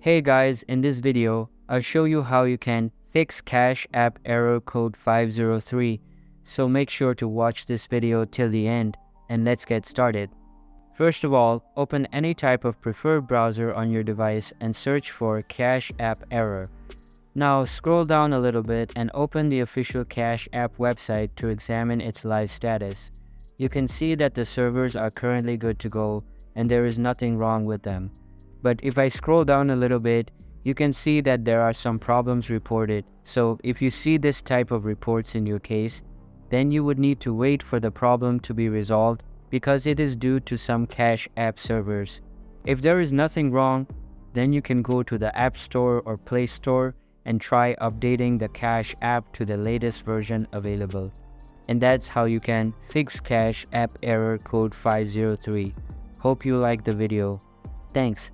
Hey guys, in this video, I'll show you how you can fix Cash App error code 503. So make sure to watch this video till the end and let's get started. First of all, open any type of preferred browser on your device and search for Cash App error. Now scroll down a little bit and open the official Cash App website to examine its live status. You can see that the servers are currently good to go and there is nothing wrong with them. But if I scroll down a little bit, you can see that there are some problems reported. So if you see this type of reports in your case, then you would need to wait for the problem to be resolved because it is due to some Cash App servers. If there is nothing wrong, then you can go to the App Store or Play Store and try updating the Cash App to the latest version available. And that's how you can fix Cash App error code 503. Hope you like the video. Thanks.